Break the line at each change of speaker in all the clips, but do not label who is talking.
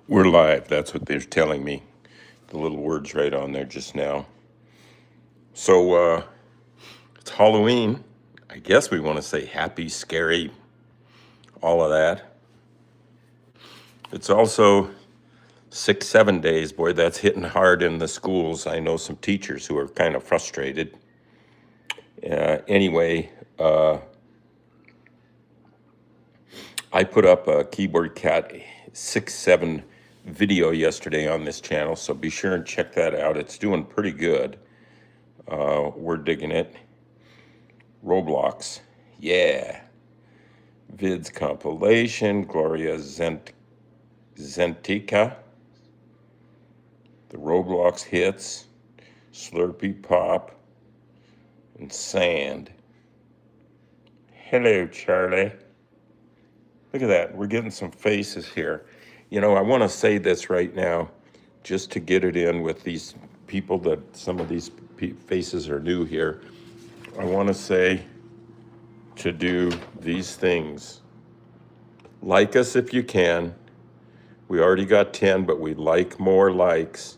We're live. That's what they're telling me. The little words right on there just now. So it's Halloween. I guess we want to say happy, scary, all of that. It's also 6, 7 days. Boy, that's hitting hard in the schools. I know some teachers who are kind of frustrated. Anyway, I put up a Keyboard Cat 6, 7 video yesterday on this channel, so be sure and check that out. It's doing pretty good. We're digging it. Roblox, yeah. Vids compilation, Gloria Zentica, the Roblox hits, Slurpee Pop, and Sand. Hello, Charlie. Look at that. We're getting some faces here. You know, I want to say this right now, just to get it in with these people that some of these faces are new here. I want to say to do these things. Like us if you can. We already got 10, but we like more likes.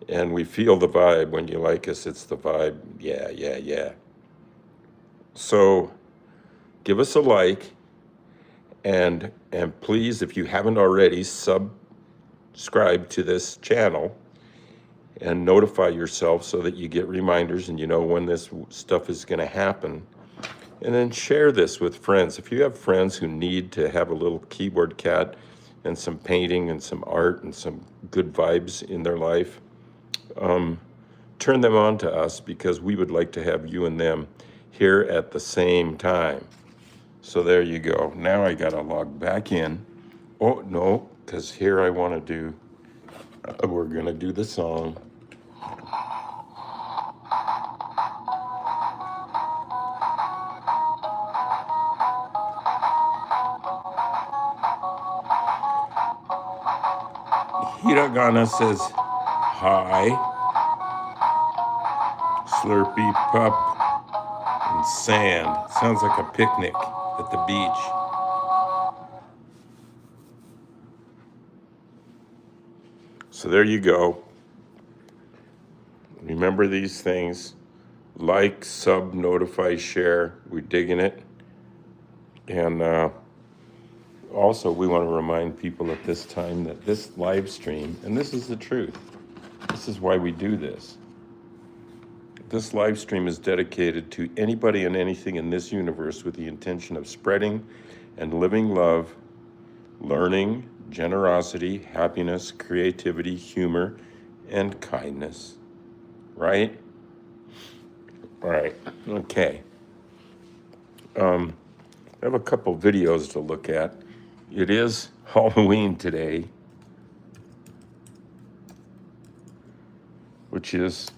And we feel the vibe when you like us. It's the vibe. Yeah. So give us a like. And please, if you haven't already, subscribe to this channel and notify yourself so that you get reminders and you know when this stuff is going to happen. And then share this with friends. If you have friends who need to have a little keyboard cat and some painting and some art and some good vibes in their life, turn them on to us, because we would like to have you and them here at the same time. So there you go. Now I gotta log back in. Oh no, because here I want to do, we're gonna do the song. Hiragana says hi. Slurpee Pup and Sand. Sounds like a picnic at the beach. So there you go. Remember these things. Like, sub, notify, share. We're digging it. And also, we want to remind people at this time that this live stream, and this is the truth, this is why we do this. This live stream is dedicated to anybody and anything in this universe with the intention of spreading and living love, learning, generosity, happiness, creativity, humor, and kindness. Right? All right. Okay. I have a couple videos to look at. It is Halloween today, which is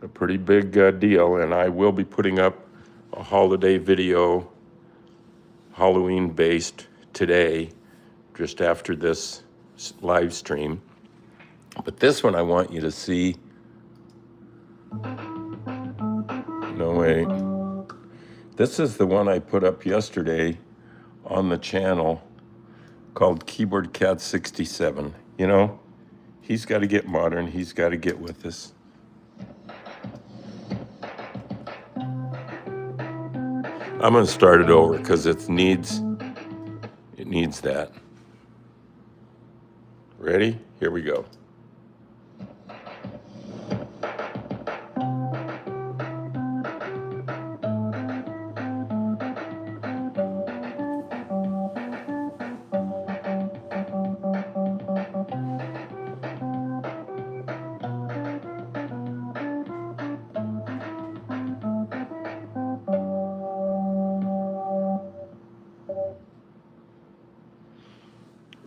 a pretty big deal, and I will be putting up a holiday video, Halloween-based, today, just after this live stream. But this one I want you to see. No way. This is the one I put up yesterday on the channel called Keyboard Cat 67. You know, he's got to get modern. He's got to get with us. I'm going to start it over because it needs that. Ready? Here we go.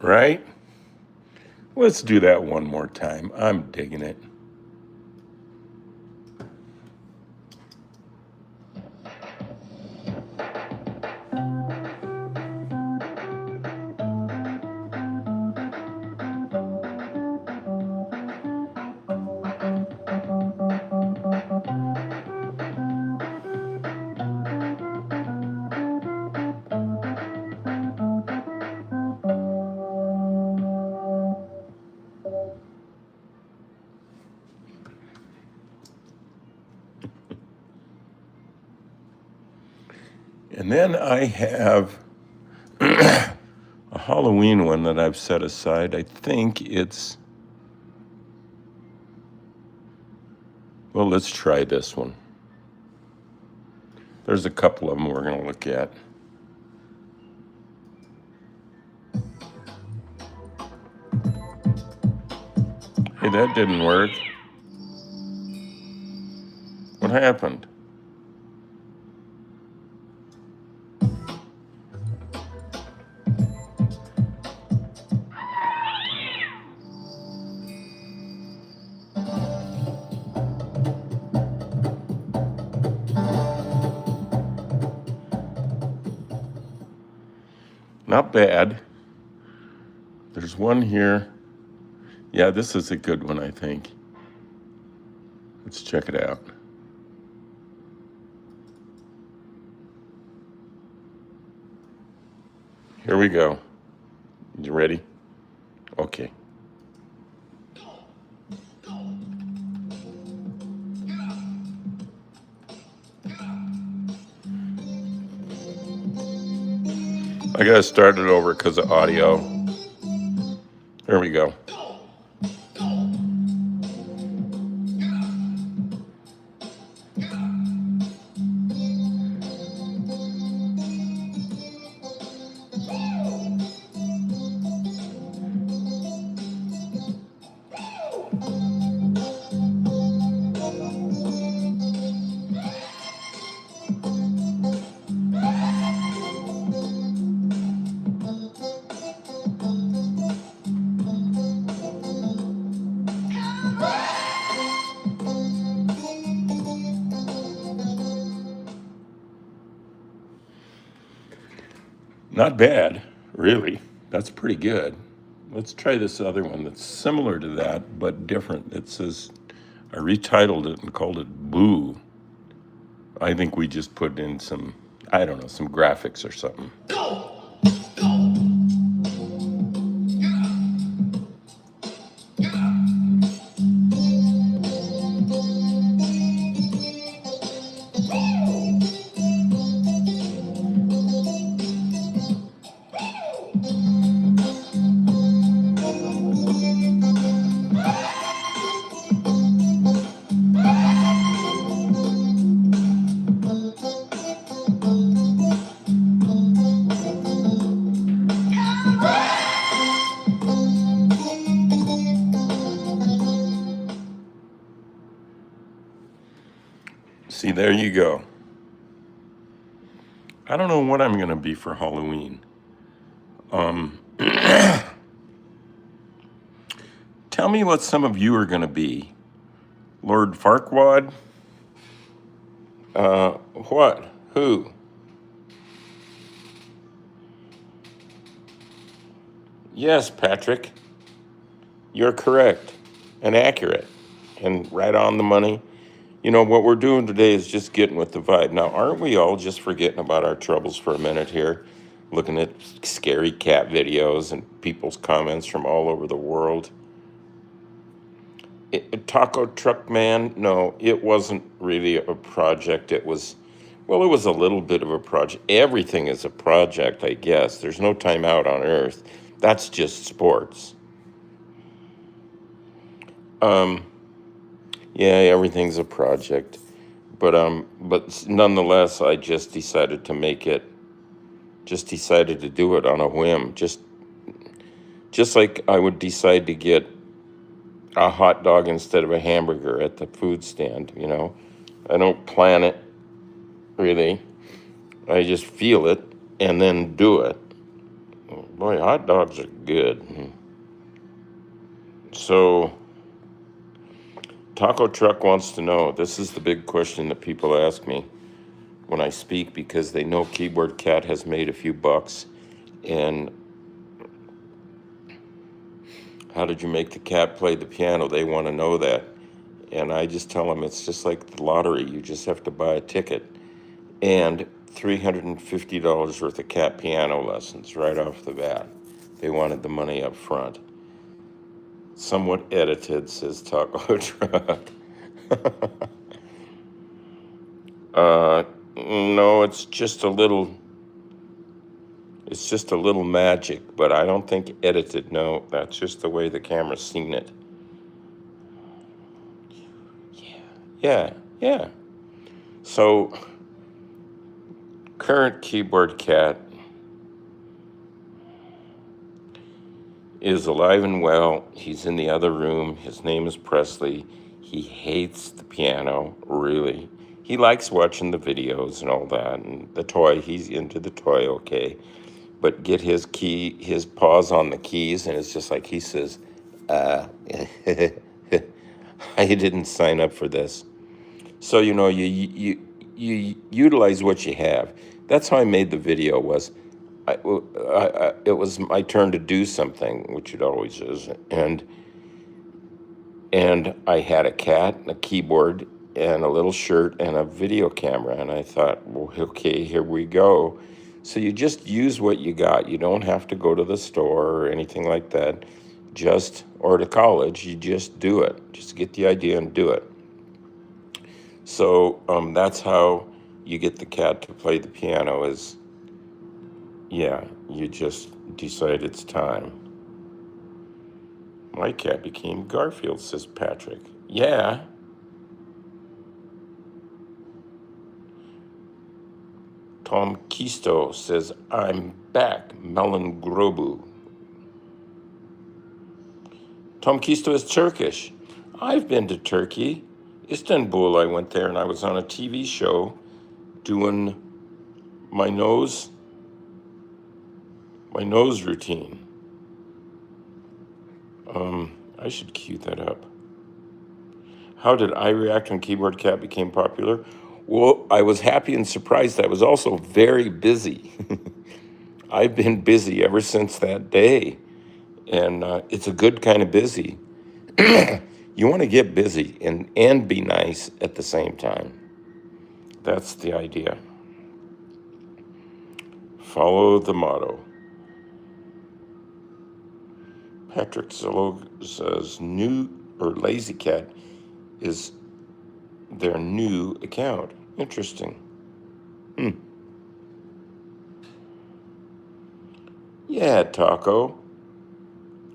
Right? Let's do that one more time. I'm digging it. And then I have a Halloween one that I've set aside. I think it's, well, let's try this one. There's a couple of them we're going to look at. Hey, that didn't work. What happened? Not bad. There's one here. Yeah, this is a good one, I think. Let's check it out. Here we go. You ready? Okay. I gotta start it over because of audio. Here we go. Not bad, really. That's pretty good. Let's try this other one that's similar to that, but different. It says, I retitled it and called it Boo. I think we just put in some, I don't know, some graphics or something. See, there you go. I don't know what I'm going to be for Halloween. Tell me what some of you are going to be. Lord Farquaad? What? Who? Yes, Patrick. You're correct and accurate and right on the money. You know, what we're doing today is just getting with the vibe. Now, aren't we all just forgetting about our troubles for a minute here? Looking at scary cat videos and people's comments from all over the world. Taco Truck Man, no, it wasn't really a project. It was, well, it was a little bit of a project. Everything is a project, I guess. There's no time out on Earth. That's just sports. Yeah, everything's a project. But nonetheless, I just decided to make it, just decided to do it on a whim. Just like I would decide to get a hot dog instead of a hamburger at the food stand, you know. I don't plan it, really. I just feel it and then do it. Boy, hot dogs are good. So, Taco Truck wants to know, this is the big question that people ask me when I speak, because they know Keyboard Cat has made a few bucks. And how did you make the cat play the piano? They want to know that. And I just tell them it's just like the lottery. You just have to buy a ticket. And $350 worth of cat piano lessons right off the bat. They wanted the money up front. Somewhat edited, says Taco Truck. No, it's just a little magic, but I don't think edited. No, that's just the way the camera's seen it. Yeah, yeah. So, current keyboard cat is alive and well. He's in the other room. His name is Presley. He hates the piano, really. He likes watching the videos and all that, and the toy. He's into the toy, okay. But get his paws on the keys, and it's just like he says, I didn't sign up for this. So you utilize what you have. That's how I made the video. It was my turn to do something, which it always is, and I had a cat, and a keyboard, and a little shirt, and a video camera, and I thought, well, okay, here we go. So you just use what you got. You don't have to go to the store or anything like that. Or to college. You just do it. Just get the idea and do it. So that's how you get the cat to play the piano. You just decide it's time. My cat became Garfield, says Patrick. Yeah. Tom Kisto says, I'm back, Melon Grobu. Tom Kisto is Turkish. I've been to Turkey. Istanbul, I went there, and I was on a TV show doing my nose routine. I should cue that up. How did I react when Keyboard Cat became popular? Well, I was happy and surprised. I was also very busy. I've been busy ever since that day, and it's a good kind of busy. You want to get busy and be nice at the same time. That's the idea. Follow the motto. Patrick Zillow says Lazy Cat is their new account. Interesting. Yeah, Taco.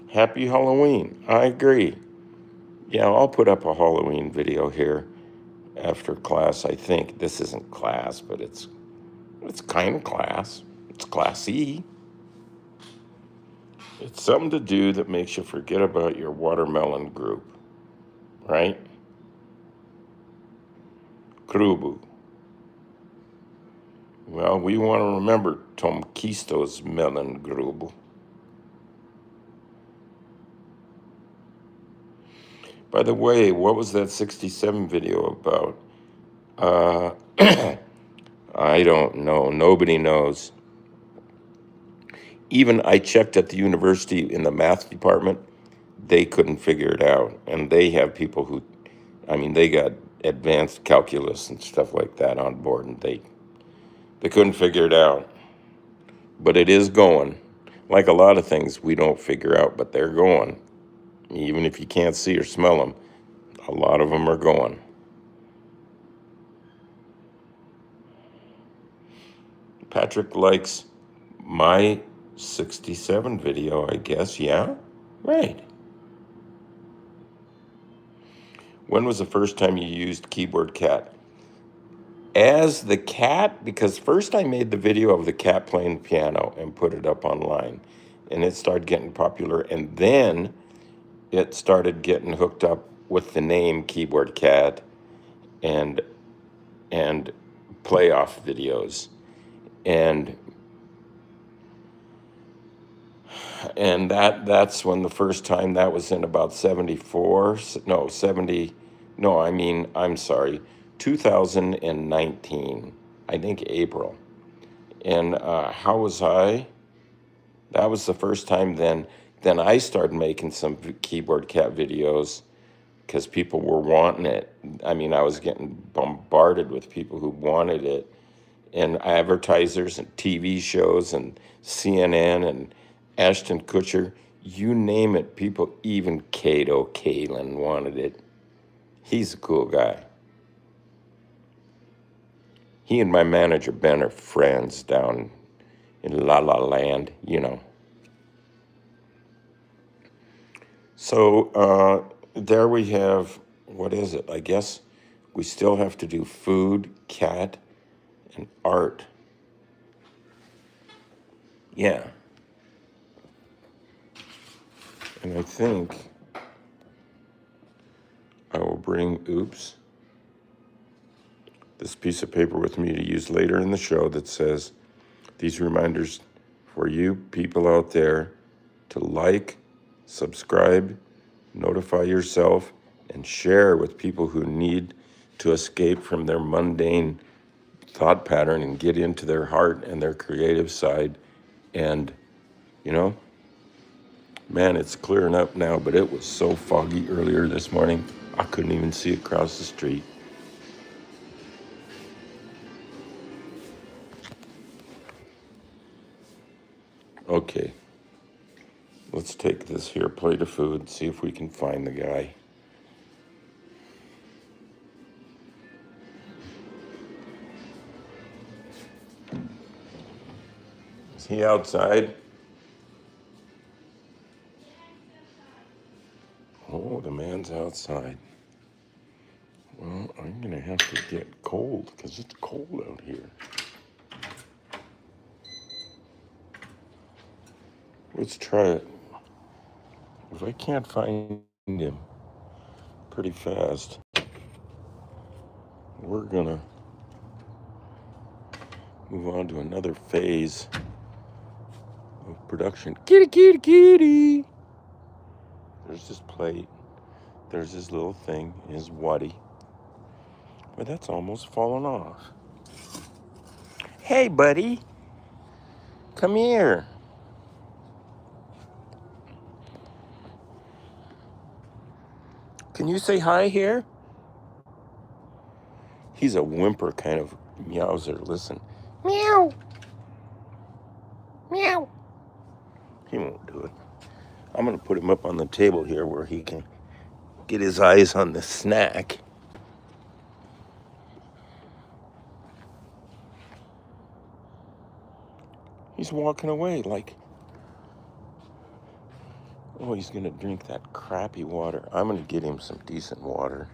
Happy Halloween. I agree. Yeah, I'll put up a Halloween video here after class. I think this isn't class, but it's kind of class. It's classy. It's something to do that makes you forget about your watermelon group, right? Krubu. Well, we want to remember Tom Kisto's melon group. By the way, what was that 67 video about? I don't know. Nobody knows. Even I checked at the university in the math department, they couldn't figure it out. And they have people they got advanced calculus and stuff like that on board, and they couldn't figure it out. But it is going. Like a lot of things we don't figure out, but they're going. Even if you can't see or smell them, a lot of them are going. Patrick likes my 67 video, I guess. Yeah, right. When was the first time you used Keyboard Cat? As the cat, because first I made the video of the cat playing the piano and put it up online, and it started getting popular, and then it started getting hooked up with the name Keyboard Cat and playoff videos, and that's when the first time, that was in about 74, no, 70, no, I'm sorry, 2019, I think April. And how was I? That was the first time. Then I started making some Keyboard Cat videos because people were wanting it. I was getting bombarded with people who wanted it, and advertisers and TV shows and CNN and Ashton Kutcher, you name it, people, even Kato Kalin wanted it. He's a cool guy. He and my manager, Ben, are friends down in La La Land, you know. So there we have, what is it? I guess we still have to do food, cat, and art. Yeah. And I think I will bring, this piece of paper with me to use later in the show that says, these reminders for you people out there to like, subscribe, notify yourself, and share with people who need to escape from their mundane thought pattern and get into their heart and their creative side. And, you know, man, it's clearing up now, but it was so foggy earlier this morning, I couldn't even see across the street. Okay, let's take this here plate of food, see if we can find the guy. Is he outside? Oh, the man's outside. Well, I'm gonna have to get cold because it's cold out here. Let's try it. If I can't find him pretty fast, we're gonna move on to another phase of production. Kitty, kitty, kitty. There's this plate. There's his little thing, his waddy. But that's almost fallen off. Hey, buddy. Come here. Can you say hi here? He's a whimper kind of meowser. Listen. Meow. Meow. He won't do it. I'm going to put him up on the table here where he can get his eyes on the snack. He's walking away like, oh, he's going to drink that crappy water. I'm going to get him some decent water.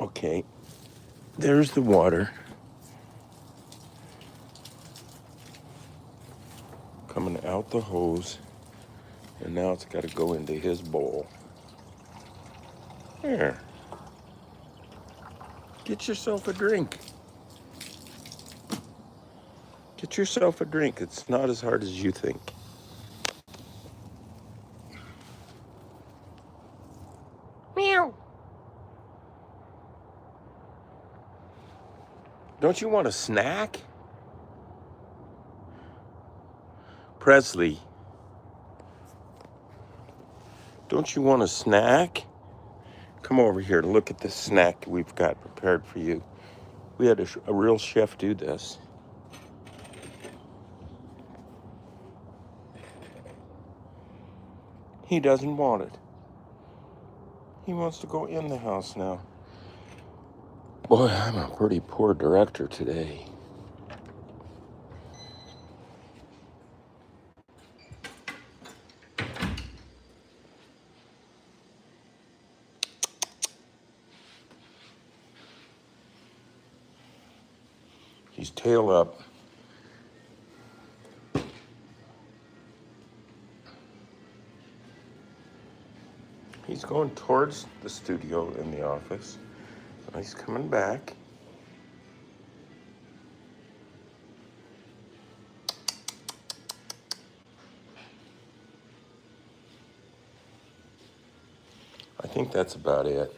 Okay, there's the water coming out the hose, and now it's got to go into his bowl. There. Get yourself a drink. Get yourself a drink. It's not as hard as you think. Meow. Don't you want a snack? Presley, don't you want a snack? Come over here to look at this snack we've got prepared for you. We had a real chef do this. He doesn't want it. He wants to go in the house now. Boy, I'm a pretty poor director today. He's tail up. He's going towards the studio in the office. He's coming back. I think that's about it.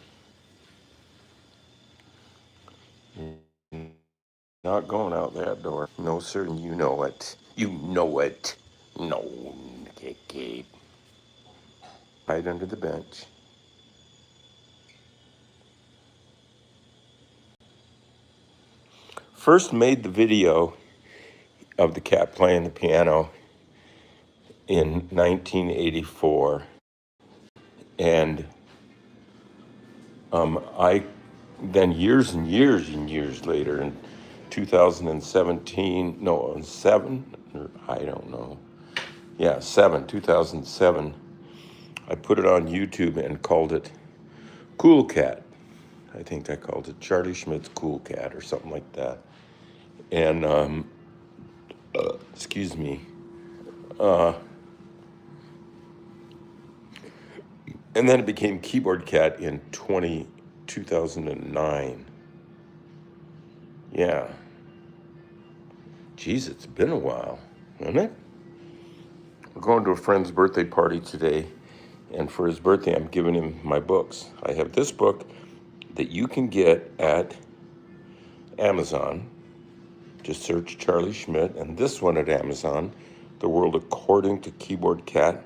Not going out that door. No, sir, you know it. You know it. No, Kate. Hide under the bench. First made the video of the cat playing the piano in 1984. And I then years and years and years later in 2017, no, 7, or I don't know. Yeah, 2007, I put it on YouTube and called it Cool Cat. I think I called it Charlie Schmidt's Cool Cat or something like that. And, excuse me. And then it became Keyboard Cat in 2009. Yeah. Geez, it's been a while, hasn't it? We're going to a friend's birthday party today, and for his birthday, I'm giving him my books. I have this book that you can get at Amazon. Just search Charlie Schmidt, and this one at Amazon, The World According to Keyboard Cat.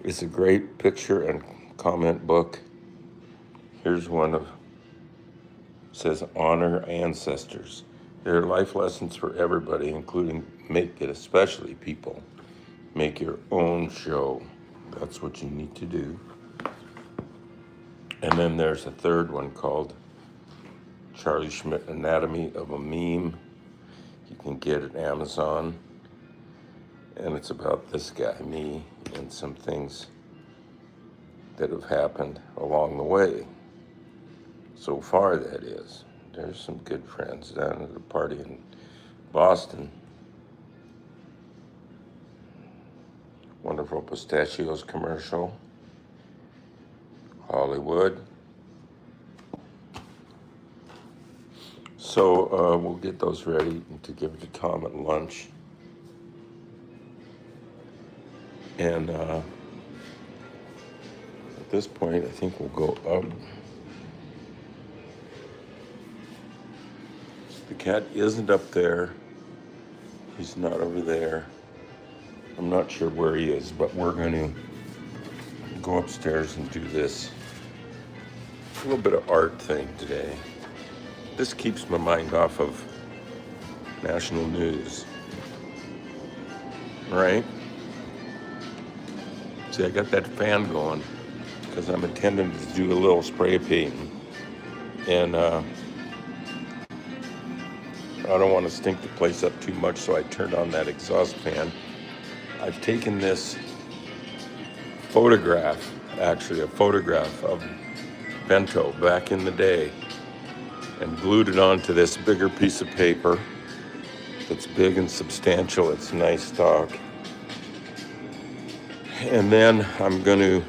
It's a great picture and comment book. Here's one of, says honor ancestors. There are life lessons for everybody, including make it, especially people. Make your own show. That's what you need to do. And then there's a third one called Charlie Schmidt Anatomy of a Meme. You can get it at Amazon. And it's about this guy, me, and some things that have happened along the way. So far, that is. There's some good friends down at the party in Boston. Wonderful Pistachios commercial. Hollywood. So we'll get those ready to give it to Tom at lunch. And at this point, I think we'll go up. The cat isn't up there. He's not over there. I'm not sure where he is, but we're going to go upstairs and do this. A little bit of art thing today. This keeps my mind off of national news. Right? See, I got that fan going because I'm intending to do a little spray painting. And I don't want to stink the place up too much, so I turned on that exhaust fan. I've taken this photograph, actually a photograph of Bento back in the day, and glued it onto this bigger piece of paper that's big and substantial. It's nice stock. And then I'm going to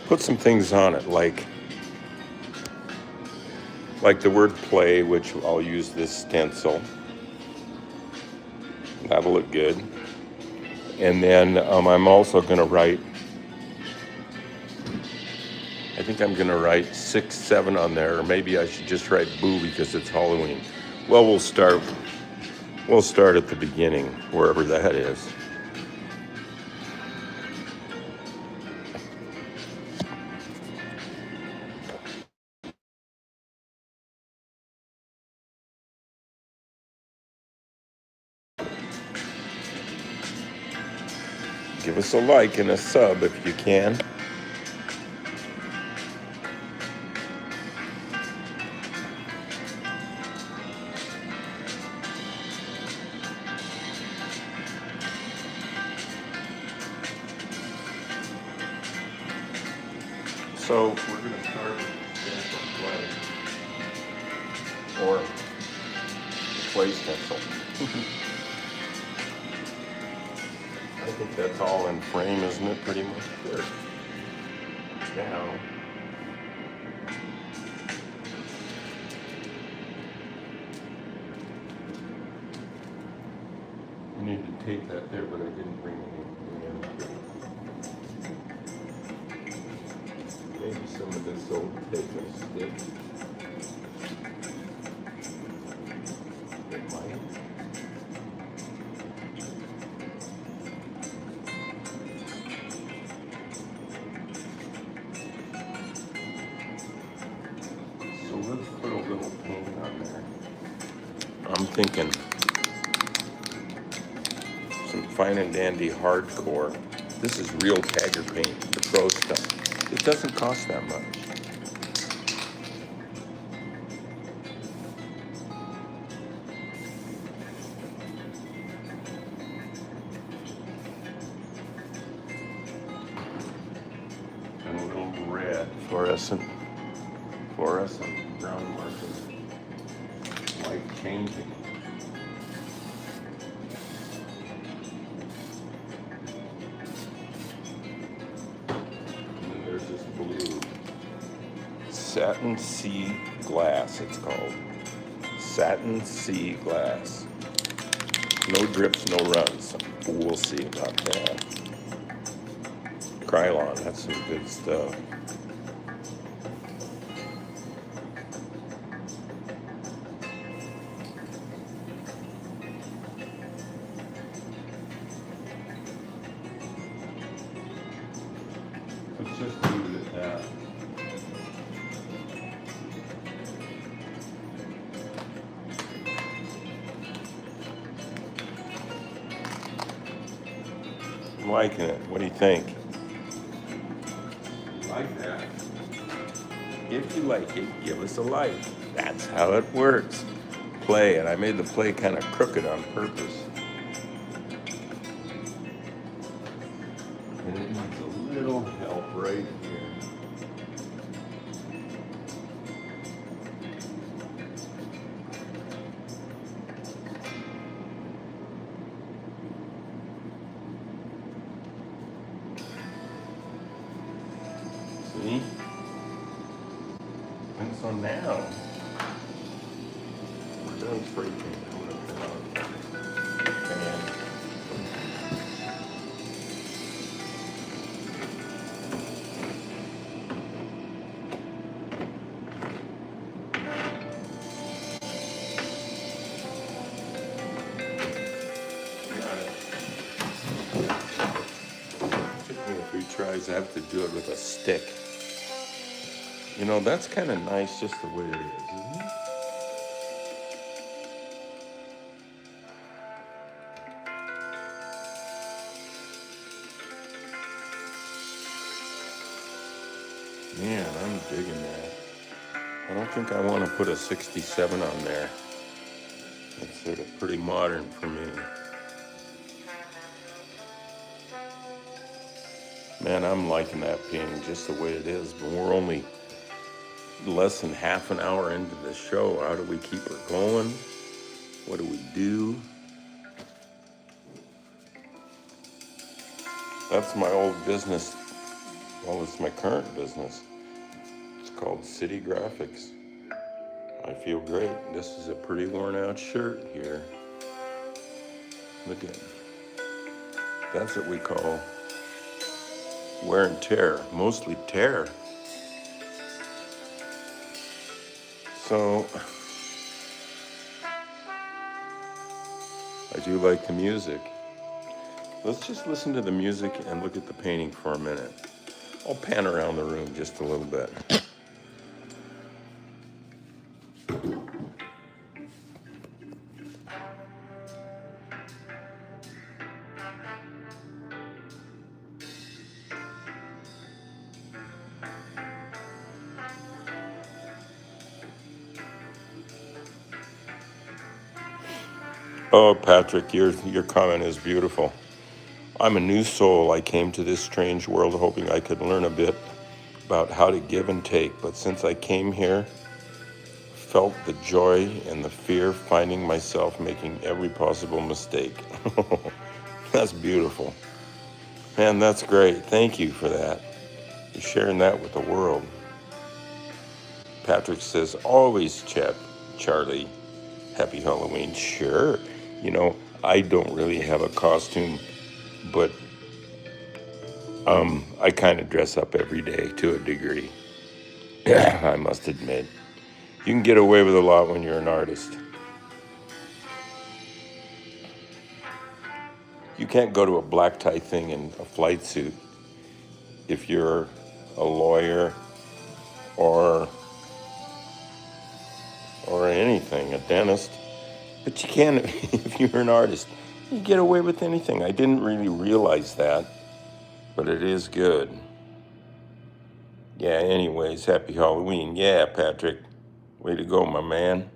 put some things on it, like the word play, which I'll use this stencil. That'll look good. And then I'm also going to write, I think I'm going to write 6, 7 on there, or maybe I should just write boo because it's Halloween. Well, we'll start at the beginning, wherever that is. Give us a like and a sub if you can. So we're going to start with stencil play, or the play stencil. I think that's all in frame, isn't it? Pretty much there. Now, I need to tape that there, but I didn't bring anything in. Maybe some of this old tape will stick. It might. So let's put a little paint on there. I'm thinking fine and dandy hardcore. This is real Tagger paint, the pro stuff. It doesn't cost that much. And a little red, fluorescent brown marker, light changing. And then there's this blue. Satin Sea Glass, it's called. Satin Sea Glass. No drips, no runs. We'll see about that. Krylon, that's some good stuff. Let's just leave it at that. I'm liking it. What do you think? Like that? If you like it, give us a like. That's how it works. Play, and I made the play kind of crooked on purpose. And it needs a little help right here. See? And so now, we're done spray painting. I'm gonna turn on the fan. Took me a few tries. I have to do it with a stick. You know, that's kind of nice just the way it is, isn't it? Man, I'm digging that. I don't think I want to put a 67 on there. It's sort of pretty modern for me. Man, I'm liking that painting just the way it is, but we're only less than half an hour into the show. How do we keep her going? What do we do? That's my old business. Well, it's my current business. It's called City Graphics. I feel great. This is a pretty worn out shirt here. Look at it. That's what we call wear and tear, mostly tear. So I do like the music. Let's just listen to the music and look at the painting for a minute. I'll pan around the room just a little bit. Oh, Patrick, your comment is beautiful. I'm a new soul. I came to this strange world hoping I could learn a bit about how to give and take, but since I came here, felt the joy and the fear finding myself making every possible mistake. That's beautiful. Man, that's great. Thank you for that. You're sharing that with the world. Patrick says, always, Charlie. Happy Halloween. Sure. You know, I don't really have a costume, but I kind of dress up every day to a degree. I must admit. You can get away with a lot when you're an artist. You can't go to a black tie thing in a flight suit if you're a lawyer or anything, a dentist. But you can if you're an artist. You get away with anything. I didn't really realize that, but it is good. Yeah, anyways, happy Halloween. Yeah, Patrick. Way to go, my man.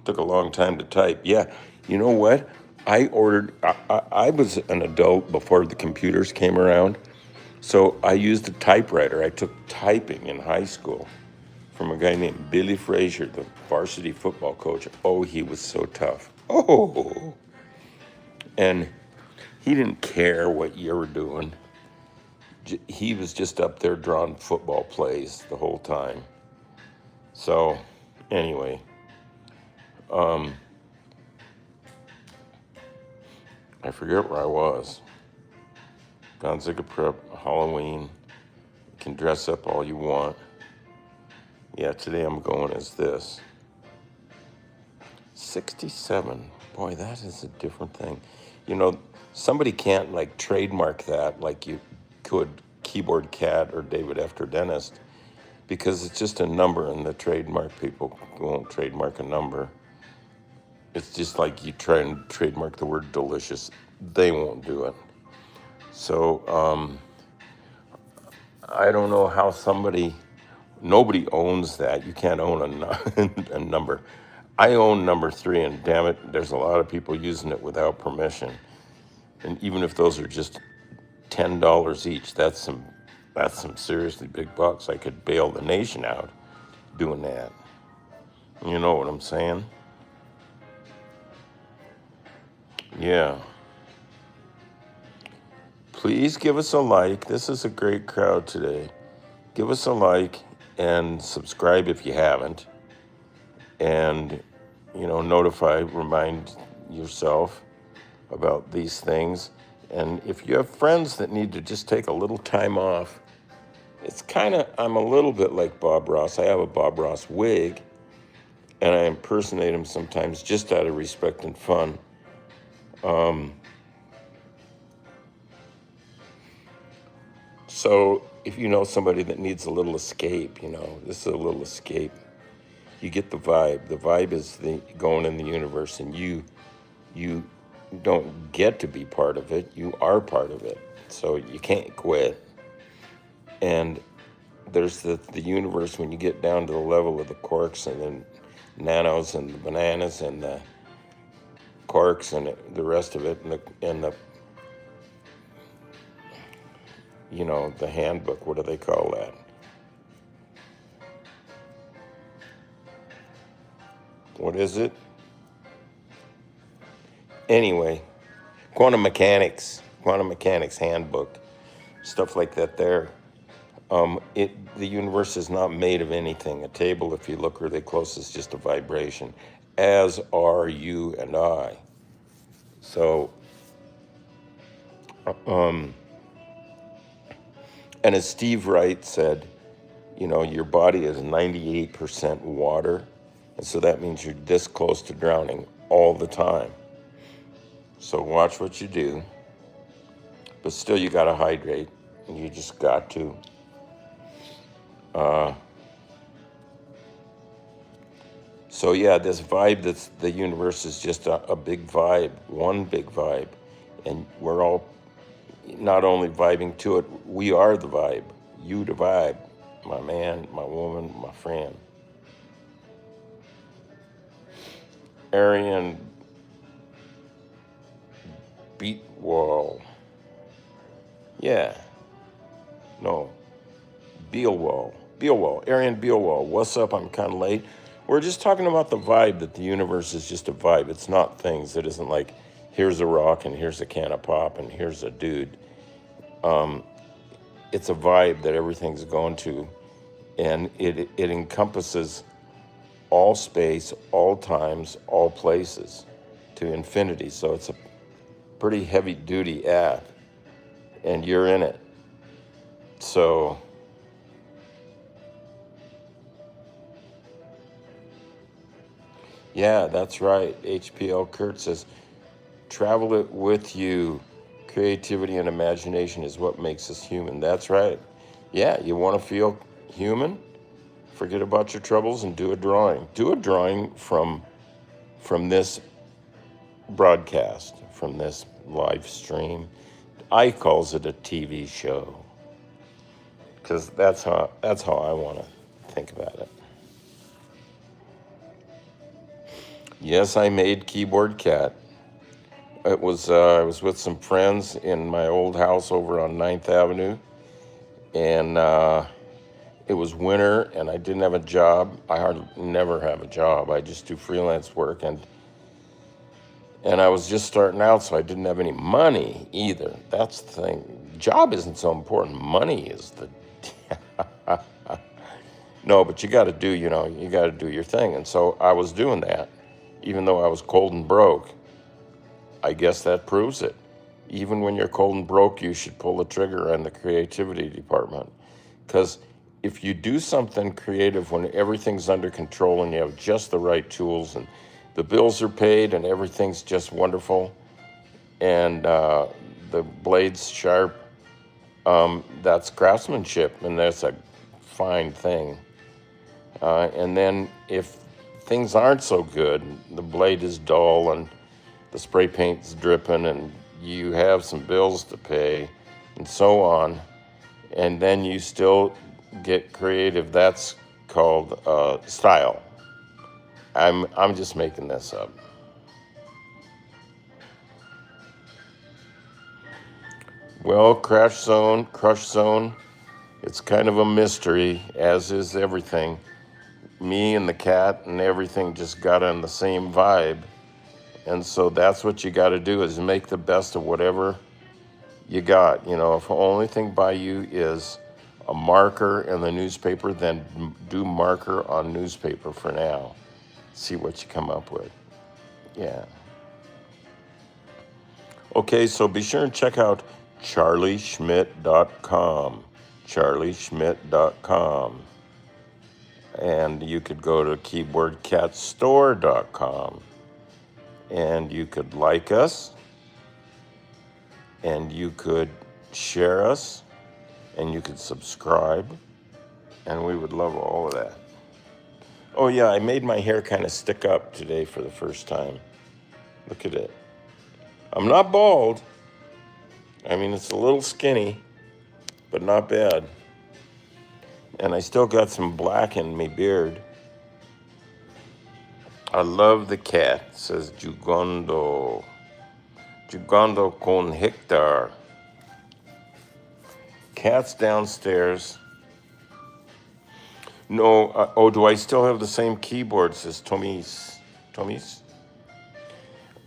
Took a long time to type. Yeah, you know what? I was an adult before the computers came around, so I used a typewriter. I took typing in high school from a guy named Billy Frazier, the varsity football coach. Oh, he was so tough. Oh, and he didn't care what you were doing. He was just up there drawing football plays the whole time. So, anyway, I forget where I was. Gonzaga Prep, Halloween. You can dress up all you want. Yeah, today I'm going as this. 67. Boy, that is a different thing. You know, somebody can't like trademark that like you could Keyboard Cat or David After Dentist, because it's just a number, and the trademark people won't trademark a number. It's just like you try and trademark the word delicious. They won't do it. So I don't know how nobody owns that. You can't own a number. I own number 3, and damn it, there's a lot of people using it without permission. And even if those are just $10 each, that's some seriously big bucks. I could bail the nation out doing that. You know what I'm saying? Yeah. Please give us a like. This is a great crowd today. Give us a like and subscribe if you haven't. And, remind yourself about these things. And if you have friends that need to just take a little time off, I'm a little bit like Bob Ross. I have a Bob Ross wig, and I impersonate him sometimes just out of respect and fun. So if you know somebody that needs a little escape, this is a little escape. You get the vibe. The vibe is going in the universe, and you don't get to be part of it. You are part of it. So you can't quit. And there's the universe when you get down to the level of the quarks and the nanos and the bananas and the quarks and the rest of it, and the the handbook. What do they call that? What is it? Anyway, quantum mechanics handbook, stuff like that there. The universe is not made of anything. A table, if you look really close, is just a vibration, as are you and I. So, and as Steve Wright said, your body is 98% water, and so that means you're this close to drowning all the time. So watch what you do, but still you got to hydrate, and you just got to. So yeah, this vibe that's the universe is just a big vibe, one big vibe, and we're all not only vibing to it, we are the vibe. You the vibe, my man, my woman, my friend. Arian Beatwall. Yeah. No. Bealwall. Arian Bealwall. What's up? I'm kind of late. We're just talking about the vibe, that the universe is just a vibe. It's not things. It isn't like, here's a rock and here's a can of pop and here's a dude. It's a vibe that everything's going to, and it encompasses all space, all times, all places to infinity. So it's a pretty heavy duty app, and you're in it. So yeah, that's right. HPL Kurt says, travel it with you. Creativity and imagination is what makes us human. That's right. Yeah, you want to feel human? Forget about your troubles and do a drawing. Do a drawing from this broadcast from this live stream. I calls it a TV show because that's how I want to think about it. Yes, I made Keyboard Cat. It was I was with some friends in my old house over on 9th Avenue, and it was winter, and I didn't have a job. I hardly never have a job. I just do freelance work, and I was just starting out, so I didn't have any money either. That's the thing. Job isn't so important. Money is the no, but you got to do, you got to do your thing. And so I was doing that, even though I was cold and broke. I guess that proves it. Even when you're cold and broke, you should pull the trigger on the creativity department. Because if you do something creative when everything's under control and you have just the right tools and the bills are paid and everything's just wonderful and the blade's sharp, that's craftsmanship, and that's a fine thing. And then if things aren't so good, the blade is dull and the spray paint's dripping and you have some bills to pay and so on, and then you still get creative, that's called style. I'm just making this up. Well, Crush Zone, it's kind of a mystery, as is everything. Me and the cat and everything just got on the same vibe. And so that's what you got to do, is make the best of whatever you got. If the only thing by you is a marker in the newspaper, then do marker on newspaper for now. See what you come up with. Yeah. Okay, so be sure and check out charlieschmidt.com. charlieschmidt.com. And you could go to keyboardcatstore.com. And you could like us, and you could share us, and you could subscribe, and we would love all of that. Oh yeah, I made my hair kind of stick up today for the first time. Look at it. I'm not bald. I mean, it's a little skinny, but not bad. And I still got some black in my beard. I love the cat, says Jugando. Jugando con Hector. Cat's downstairs. No, do I still have the same keyboard, says Tomis?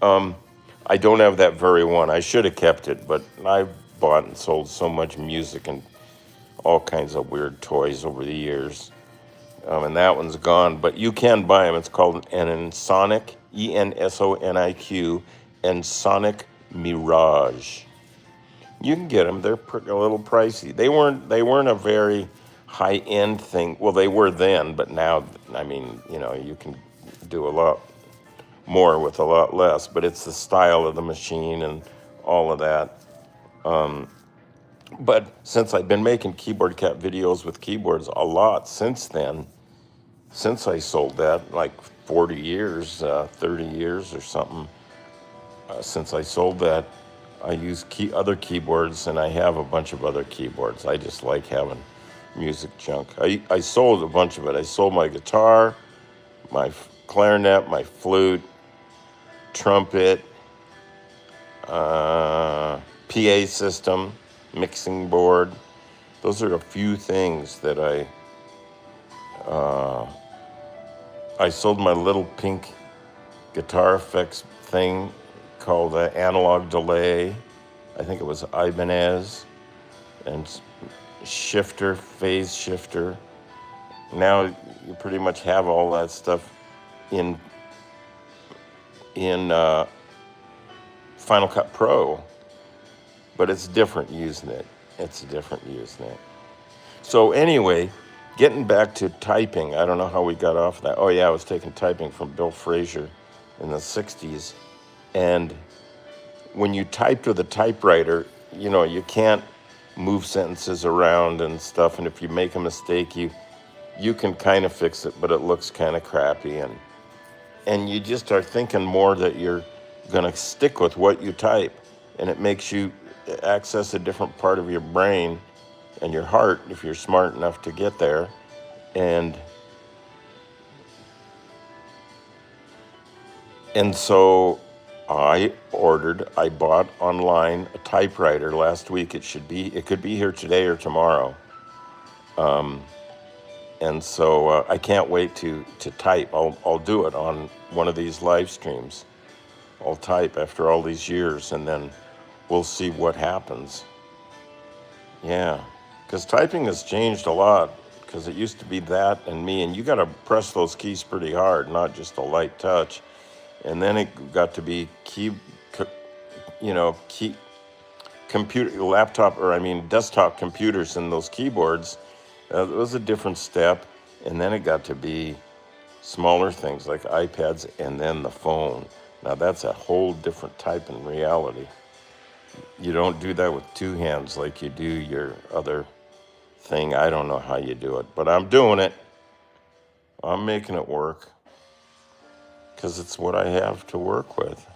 I don't have that very one. I should have kept it, but I've bought and sold so much music and all kinds of weird toys over the years. And that one's gone, but you can buy them. It's called an Ensoniq, Ensoniq, Ensoniq Mirage. You can get them. They're a little pricey. They weren't a very high-end thing. Well, they were then, but now, I mean, you can do a lot more with a lot less. But it's the style of the machine and all of that. But since I've been making Keyboard Cat videos with keyboards a lot since then, since I sold that, like 40 years, 30 years or something, since I sold that, I use other keyboards, and I have a bunch of other keyboards. I just like having music junk. I sold a bunch of it. I sold my guitar, my clarinet, my flute, trumpet, PA system, mixing board. Those are a few things that I sold my little pink guitar effects thing called Analog Delay. I think it was Ibanez, and shifter, phase shifter. Now you pretty much have all that stuff in Final Cut Pro, but it's different using it. So anyway, getting back to typing, I don't know how we got off that. Oh yeah, I was taking typing from Bill Fraser in the 60s. And when you typed with a typewriter, you can't move sentences around and stuff. And if you make a mistake, you can kind of fix it, but it looks kind of crappy. And you just are thinking more that you're going to stick with what you type, and it makes you access a different part of your brain and your heart if you're smart enough to get there. And so I bought online a typewriter last week. It could be here today or tomorrow. And so I can't wait to type. I'll do it on one of these live streams. I'll type after all these years, and then we'll see what happens. Yeah, because typing has changed a lot. Because it used to be that and me, and you got to press those keys pretty hard, not just a light touch. And then it got to be key computer, laptop, or I mean desktop computers and those keyboards. It was a different step. And then it got to be smaller things like iPads and then the phone. Now that's a whole different type in reality. You don't do that with two hands like you do your other thing. I don't know how you do it, but I'm doing it. I'm making it work because it's what I have to work with.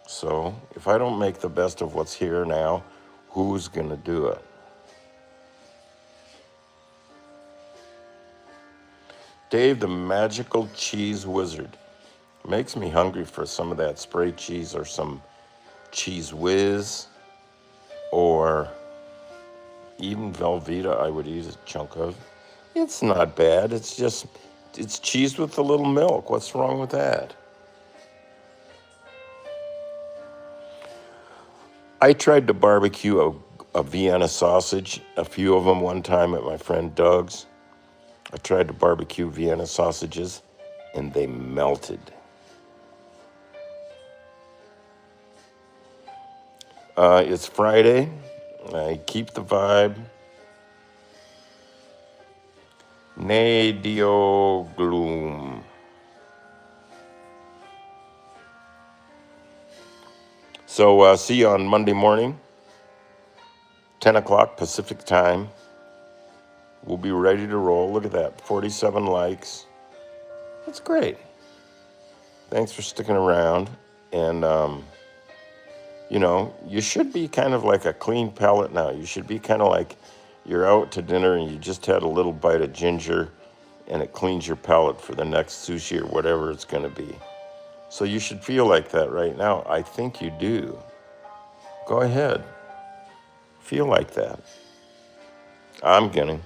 So if I don't make the best of what's here now, who's going to do it? Dave, the magical cheese wizard. Makes me hungry for some of that spray cheese or some cheese whiz, or even Velveeta I would eat a chunk of. It's not bad. It's cheese with a little milk. What's wrong with that? I tried to barbecue a Vienna sausage, a few of them one time at my friend Doug's. I tried to barbecue Vienna sausages, and they melted. It's Friday. I keep the vibe. Ne Dio gloom. So see you on Monday morning, 10 o'clock Pacific time. We'll be ready to roll. Look at that, 47 likes. That's great. Thanks for sticking around. And, you should be kind of like a clean palate now. You should be kind of like you're out to dinner and you just had a little bite of ginger and it cleans your palate for the next sushi or whatever it's going to be. So you should feel like that right now. I think you do. Go ahead. Feel like that. I'm kidding.